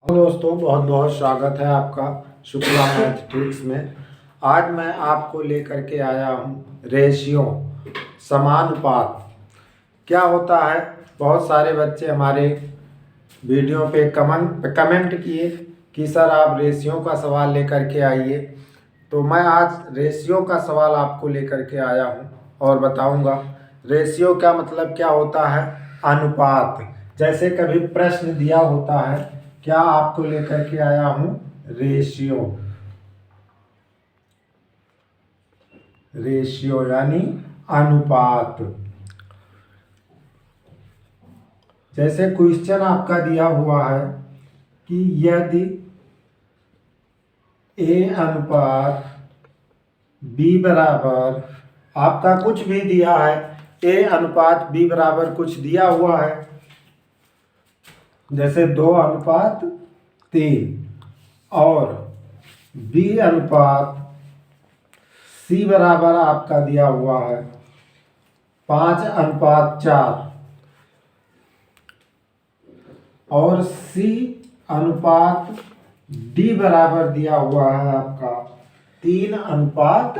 दोस्तों, बहुत बहुत स्वागत है आपका शुक्ला मैथमेटिक्स में। आज मैं आपको लेकर के आया हूँ रेशियो, समानुपात क्या होता है। बहुत सारे बच्चे हमारे वीडियो पे कमेंट किए कि सर आप रेशियो का सवाल लेकर के आइए, तो मैं आज रेशियो का सवाल आपको लेकर के आया हूँ और बताऊँगा रेशियो क्या मतलब क्या होता है। अनुपात, जैसे कभी प्रश्न दिया होता है, क्या आपको लेकर के आया हूँ रेशियो। रेशियो यानी अनुपात। जैसे क्वेश्चन आपका दिया हुआ है कि यदि ए अनुपात बी बराबर, आपका कुछ भी दिया है, ए अनुपात बी बराबर कुछ दिया हुआ है, जैसे 2:3 और बी अनुपात सी बराबर आपका दिया हुआ है 5:4 और सी अनुपात डी बराबर दिया हुआ है आपका 3:7।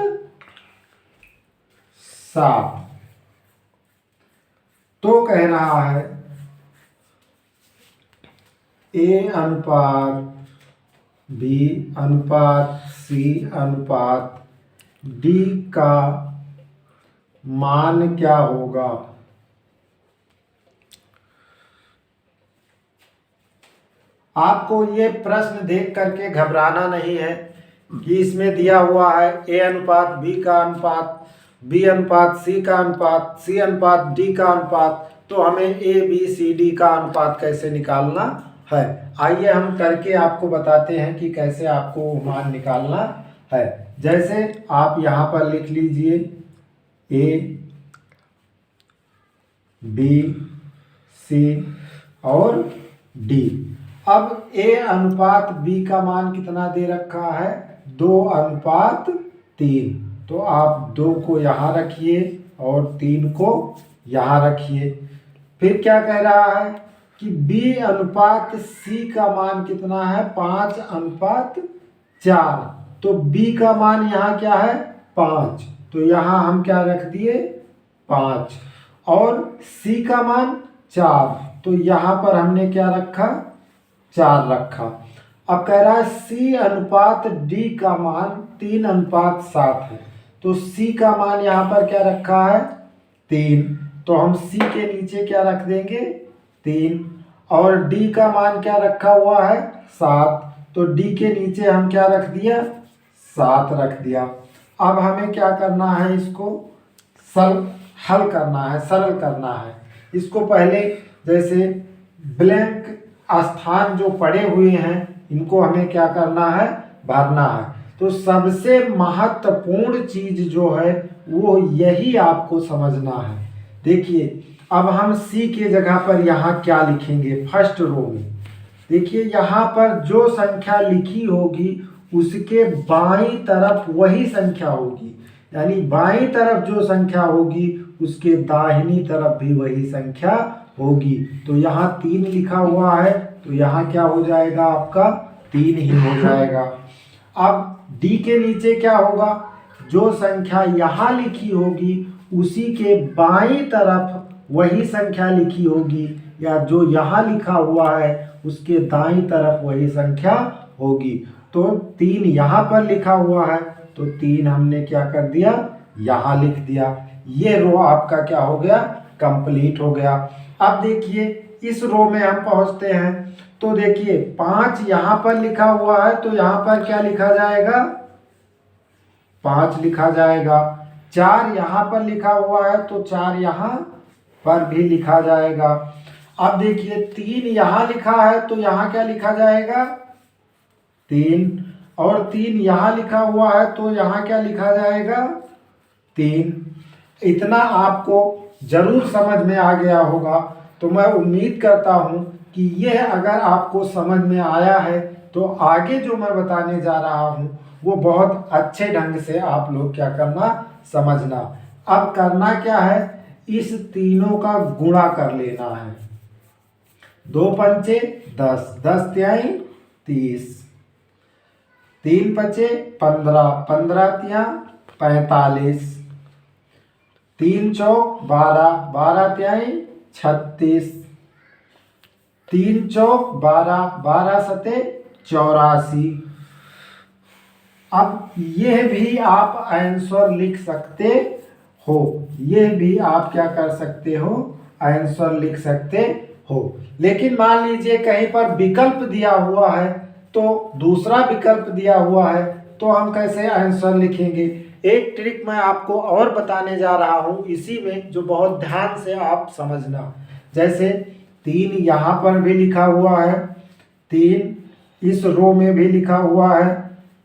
तो कह रहा है ए अनुपात बी अनुपात सी अनुपात डी का मान क्या होगा। आपको ये प्रश्न देख करके घबराना नहीं है कि इसमें दिया हुआ है ए अनुपात बी का अनुपात, बी अनुपात सी का अनुपात, सी अनुपात डी का अनुपात, तो हमें ए बी सी डी का अनुपात कैसे निकालना है। आइए हम करके आपको बताते हैं कि कैसे आपको मान निकालना है। जैसे आप यहाँ पर लिख लीजिए ए बी सी और डी। अब ए अनुपात बी का मान कितना दे रखा है, 2:3। तो आप 2 को यहाँ रखिए और 3 को यहाँ रखिए। फिर क्या कह रहा है कि बी अनुपात सी का मान कितना है, 5:4। तो बी का मान यहाँ क्या है, 5, तो यहाँ हम क्या रख दिए 5, और सी का मान 4, तो यहाँ पर हमने क्या रखा 4 रखा। अब कह रहा है सी अनुपात डी का मान 3:7 है, तो सी का मान यहाँ पर क्या रखा है 3, तो हम सी के नीचे क्या रख देंगे 3, और डी का मान क्या रखा हुआ है 7, तो डी के नीचे हम क्या रख दिया 7 रख दिया। अब हमें क्या करना है, इसको हल करना है, सरल करना है। इसको पहले जैसे ब्लैंक स्थान जो पड़े हुए हैं इनको हमें क्या करना है, भरना है। तो सबसे महत्वपूर्ण चीज जो है वो यही आपको समझना है। देखिए अब हम सी के जगह पर यहाँ क्या लिखेंगे, फर्स्ट रो में देखिए यहाँ पर जो संख्या लिखी होगी उसके बाईं तरफ वही संख्या होगी, यानी बाईं तरफ जो संख्या होगी उसके दाहिनी तरफ भी वही संख्या होगी। तो यहाँ 3 लिखा हुआ है, तो यहाँ क्या हो जाएगा आपका 3 ही हो जाएगा। अब डी के नीचे क्या होगा, जो संख्या यहाँ लिखी होगी उसी के बाईं तरफ वही संख्या लिखी होगी, या जो यहाँ लिखा हुआ है उसके दाईं तरफ वही संख्या होगी। तो 3 यहाँ पर लिखा हुआ है, तो 3 हमने क्या कर दिया यहाँ लिख दिया। ये रो आपका क्या हो गया, कंप्लीट हो गया। अब देखिए इस रो में हम पहुंचते हैं, तो देखिए 5 यहाँ पर लिखा हुआ है, तो यहाँ पर क्या लिखा जाएगा 5 लिखा जाएगा। 4 यहाँ पर लिखा हुआ है, तो 4 यहाँ पर भी लिखा जाएगा। अब देखिए 3 यहाँ लिखा है, तो यहाँ क्या लिखा जाएगा 3, और 3 यहाँ लिखा हुआ है, तो यहाँ क्या लिखा जाएगा 3। इतना आपको जरूर समझ में आ गया होगा। तो मैं उम्मीद करता हूँ कि यह अगर आपको समझ में आया है तो आगे जो मैं बताने जा रहा हूँ वो बहुत अच्छे ढंग से आप लोग क्या करना, समझना। अब करना क्या है, इस तीनों का गुणा कर लेना है। 2 पंचे 10, 10 तिहाई 30। 3 पचे 15, 15 तिया 45, 3 चौक 12, 12 तिहाई 36, 3 चौक 12, 12 सते 84। अब यह भी आप आंसर लिख सकते हो, यह भी आप क्या कर सकते हो, आंसर लिख सकते हो। लेकिन मान लीजिए कहीं पर विकल्प दिया हुआ है, तो दूसरा विकल्प दिया हुआ है, तो हम कैसे आंसर लिखेंगे। एक ट्रिक मैं आपको और बताने जा रहा हूं इसी में, जो बहुत ध्यान से आप समझना। जैसे 3 यहाँ पर भी लिखा हुआ है, 3 इस रो में भी लिखा हुआ है,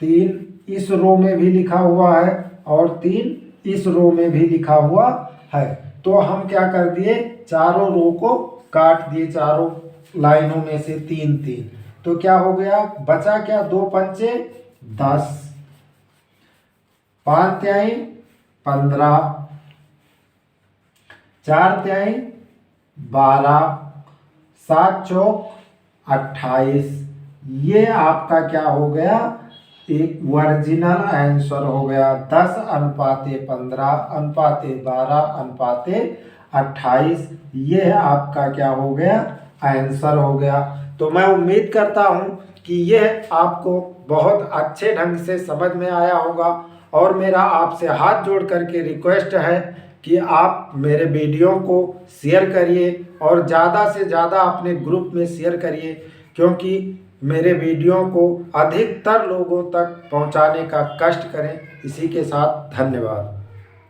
3 इस रो में भी लिखा हुआ है, और 3 इस रो में भी लिखा हुआ है। तो हम क्या कर दिए, चारों रो को काट दिए, चारों लाइनों में से 3 3। तो क्या हो गया, बचा क्या, 2 पंचे 10, 5 तिहाई 15, 4 तिहाई 12, 7 चौक 28। ये आपका क्या हो गया, एक ओरिजिनल आंसर हो गया। 10:15, 12:12:28, यह आपका क्या हो गया, आंसर हो गया। तो मैं उम्मीद करता हूं कि यह आपको बहुत अच्छे ढंग से समझ में आया होगा, और मेरा आपसे हाथ जोड़ करके रिक्वेस्ट है कि आप मेरे वीडियो को शेयर करिए, और ज़्यादा से ज़्यादा अपने ग्रुप में शेयर करिए, क्योंकि मेरे वीडियो को अधिकतर लोगों तक पहुंचाने का कष्ट करें। इसी के साथ धन्यवाद।